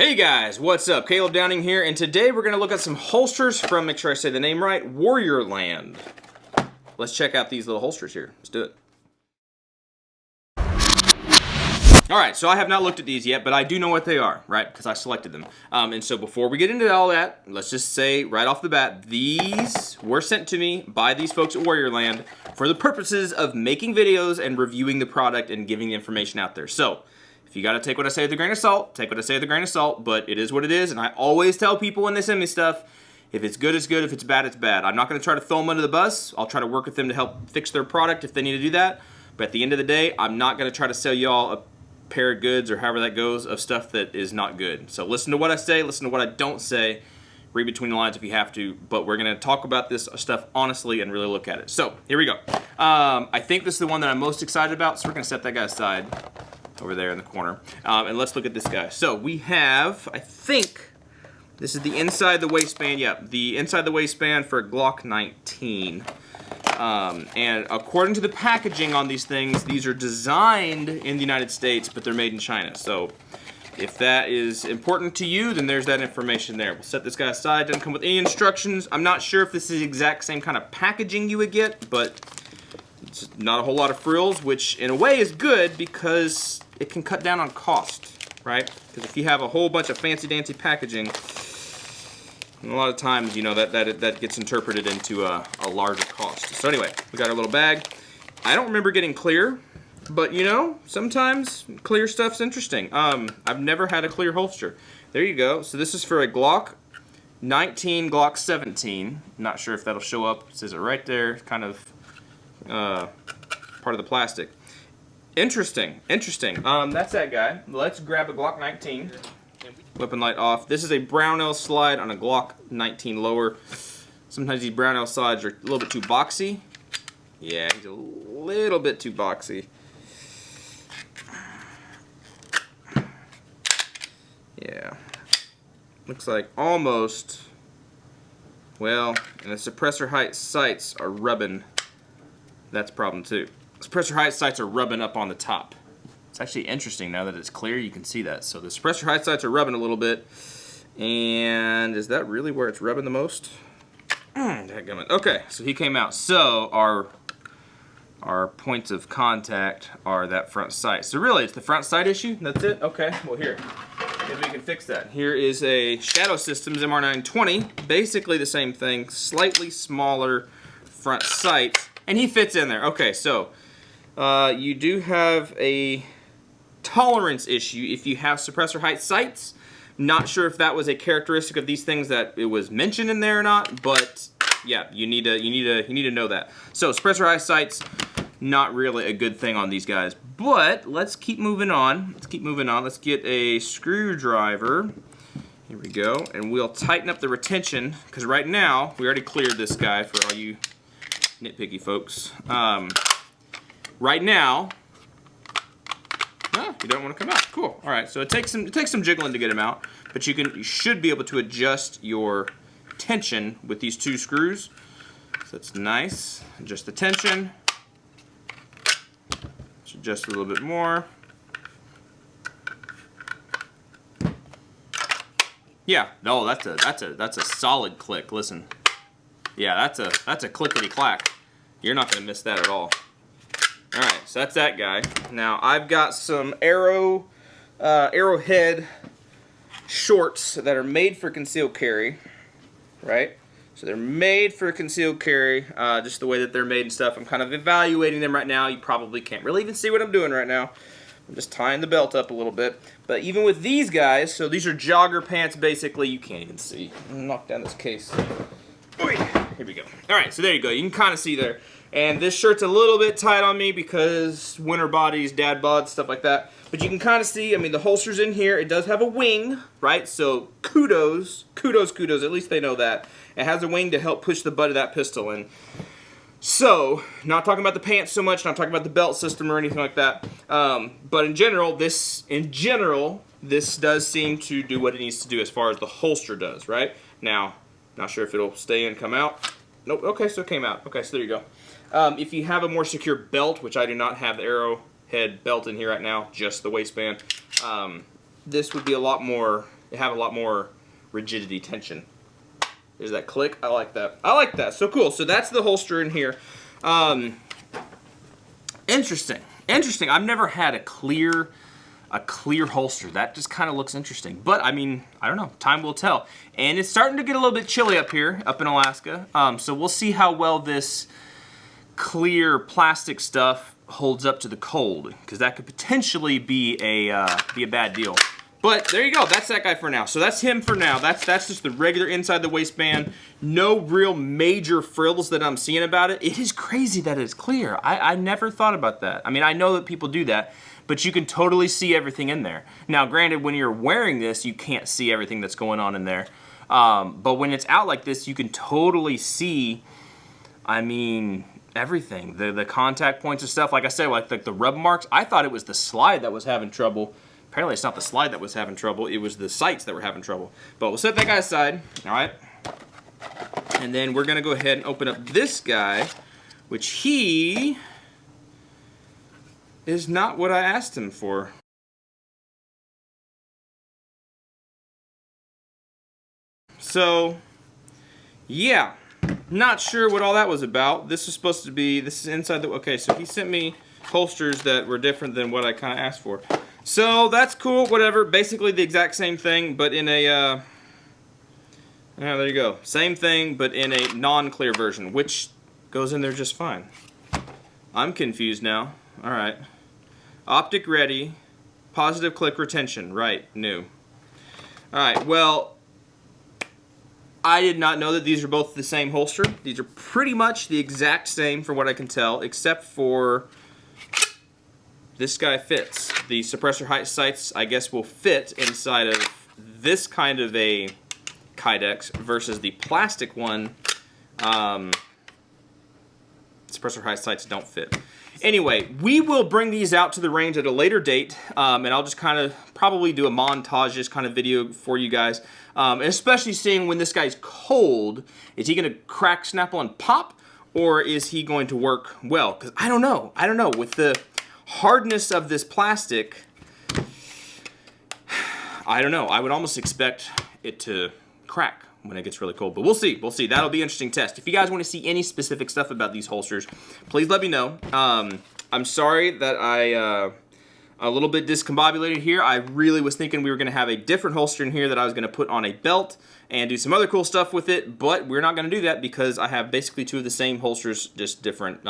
Hey guys, what's up? Caleb Downing here, and today we're going to look at some holsters from, make sure I say the name right, Warriorland. Let's check out these little holsters here. Let's do it. Alright, so I have not looked at these yet, but I do know what they are, right? Because I selected them. And so before we get into all that, let's just say right off the bat, these were sent to me by these folks at Warriorland for the purposes of making videos and reviewing the product and giving the information out there. So, if you gotta take what I say with a grain of salt, take what I say with a grain of salt, but it is what it is, and I always tell people when they send me stuff, if it's good, it's good, if it's bad, it's bad. I'm not gonna try to throw them under the bus. I'll try to work with them to help fix their product if they need to do that, but at the end of the day, I'm not gonna try to sell y'all a pair of goods, or however that goes, of stuff that is not good. So listen to what I say, listen to what I don't say, read between the lines if you have to, but we're gonna talk about this stuff honestly and really look at it. So, here we go. I think this is the one that I'm most excited about, so we're gonna set that guy aside over there in the corner. And let's look at this guy. So we have, I think, this is the inside the waistband. Yep, the inside the waistband for a Glock 19. And according to the packaging on these things, these are designed in the United States, but they're made in China. So if that is important to you, then there's that information there. We'll set this guy aside. Doesn't come with any instructions. I'm not sure if this is the exact same kind of packaging you would get, but it's not a whole lot of frills, which in a way is good because it can cut down on cost, right? Because if you have a whole bunch of fancy-dancy packaging, a lot of times, you know, that gets interpreted into a larger cost. So anyway, we got our little bag. I don't remember getting clear, but you know, sometimes clear stuff's interesting. I've never had a clear holster. There you go. So this is for a Glock 19, Glock 17. Not sure if that'll show up. It says it right there, kind of part of the plastic. Interesting, interesting. That's that guy. Let's grab a Glock 19. Weapon light off. This is a Brownell slide on a Glock 19 lower. Sometimes these Brownell slides are a little bit too boxy. Yeah, he's a little bit too boxy. Yeah. Looks like almost, well, and the suppressor height sights are rubbing. That's a problem too. Suppressor height sights are rubbing up on the top. It's actually interesting now that it's clear, you can see that. So the suppressor height sights are rubbing a little bit. And is that really where it's rubbing the most? Okay, so he came out. So our points of contact are that front sight. So really, it's the front sight issue? That's it? Okay, well here, maybe we can fix that. Here is a Shadow Systems MR920. Basically the same thing, slightly smaller front sight. And he fits in there. Okay, so you do have a tolerance issue if you have suppressor height sights. Not sure if that was a characteristic of these things that it was mentioned in there or not, but yeah, you need to know that. So suppressor height sights, not really a good thing on these guys. But let's keep moving on. Let's keep moving on. Let's get a screwdriver. Here we go, and we'll tighten up the retention because right now we already cleared this guy for all you nitpicky folks. Right now, you don't want to come out. Cool. All right. So it takes some jiggling to get him out, but you should be able to adjust your tension with these two screws. So that's nice. Adjust the tension. Let's adjust a little bit more. Yeah. No, that's a solid click. Listen. Yeah, that's a clickety clack. You're not going to miss that at all. Alright, so that's that guy. Now, I've got some arrowhead shorts that are made for concealed carry, right? So they're made for concealed carry, just the way that they're made and stuff. I'm kind of evaluating them right now. You probably can't really even see what I'm doing right now. I'm just tying the belt up a little bit. But even with these guys, so these are jogger pants basically. You can't even see. I'm gonna knock down this case. Here we go. Alright, so there you go. You can kind of see there. And this shirt's a little bit tight on me because winter bodies, dad bods, stuff like that. But you can kind of see, I mean, the holster's in here. It does have a wing, right? So kudos, kudos. At least they know that. It has a wing to help push the butt of that pistol in. So, not talking about the pants so much, not talking about the belt system or anything like that. But in general, this does seem to do what it needs to do as far as the holster does, right? Now, not sure if it'll stay in, come out. Nope, okay, so it came out. Okay, so there you go. If you have a more secure belt, which I do not have the arrowhead belt in here right now, just the waistband, this would be a lot more they have a lot more rigidity, tension. There's that click. I like that. I like that. So cool. So that's the holster in here. Interesting. Interesting. I've never had a clear holster. That just kind of looks interesting. But I mean, I don't know. Time will tell. And it's starting to get a little bit chilly up here, up in Alaska. So we'll see how well this clear plastic stuff holds up to the cold, because that could potentially be a bad deal. But there you go. That's that guy for now. So that's him for now. That's just the regular inside the waistband. No real major frills that I'm seeing about it. It is crazy that it's clear. I never thought about that. I mean, I know that people do that, but you can totally see everything in there. Now, granted, when you're wearing this, you can't see everything that's going on in there. But when it's out like this, you can totally see, I mean, everything. The contact points and stuff. Like I said, like the rub marks, I thought it was the slide that was having trouble. Apparently it's not the slide that was having trouble, it was the sights that were having trouble. But we'll set that guy aside, all right? And then we're gonna go ahead and open up this guy, which he is not what I asked him for. So, yeah, not sure what all that was about. This is supposed to be, this is inside the, okay, so he sent me holsters that were different than what I kind of asked for. So that's cool, whatever. Basically the exact same thing, but in a, yeah, there you go. Same thing, but in a non-clear version, which goes in there just fine. I'm confused now. All right. Optic ready, positive click retention, right, new. All right, well, I did not know that these are both the same holster. These are pretty much the exact same from what I can tell, except for this guy fits. The suppressor height sights, I guess, will fit inside of this kind of a Kydex versus the plastic one. Suppressor height sights don't fit. Anyway, we will bring these out to the range at a later date, and I'll just kind of probably do a montage kind of video for you guys, especially seeing when this guy's cold. Is he going to crack, snapple, and pop, or is he going to work well? Because I don't know. I don't know. With the hardness of this plastic, I don't know. I would almost expect it to crack when it gets really cold, but we'll see. We'll see. That'll be an interesting test. If you guys want to see any specific stuff about these holsters, please let me know. I'm sorry that I a little bit discombobulated here. I really was thinking we were going to have a different holster in here that I was going to put on a belt and do some other cool stuff with it, but we're not going to do that because I have basically two of the same holsters, just different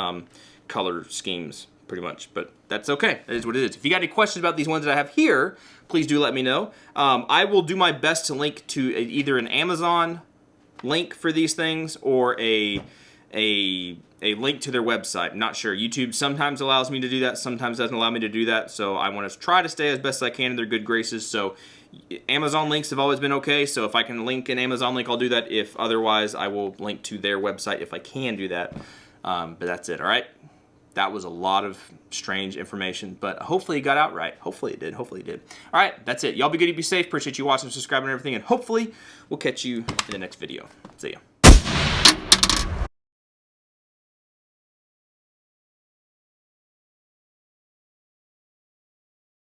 color schemes, pretty much. But that's okay. That is what it is. If you got any questions about these ones that I have here, please do let me know. I will do my best to link to either an Amazon link for these things or a link to their website. I'm not sure. YouTube sometimes allows me to do that, sometimes doesn't allow me to do that, so I want to try to stay as best as I can in their good graces. So Amazon links have always been okay, so if I can link an Amazon link, I'll do that. If otherwise, I will link to their website if I can do that. But that's it, all right? That was a lot of strange information, but hopefully it got out right. Hopefully it did. Hopefully it did. All right, that's it. Y'all be good, be safe. Appreciate you watching, subscribing, and everything, and hopefully we'll catch you in the next video. See ya.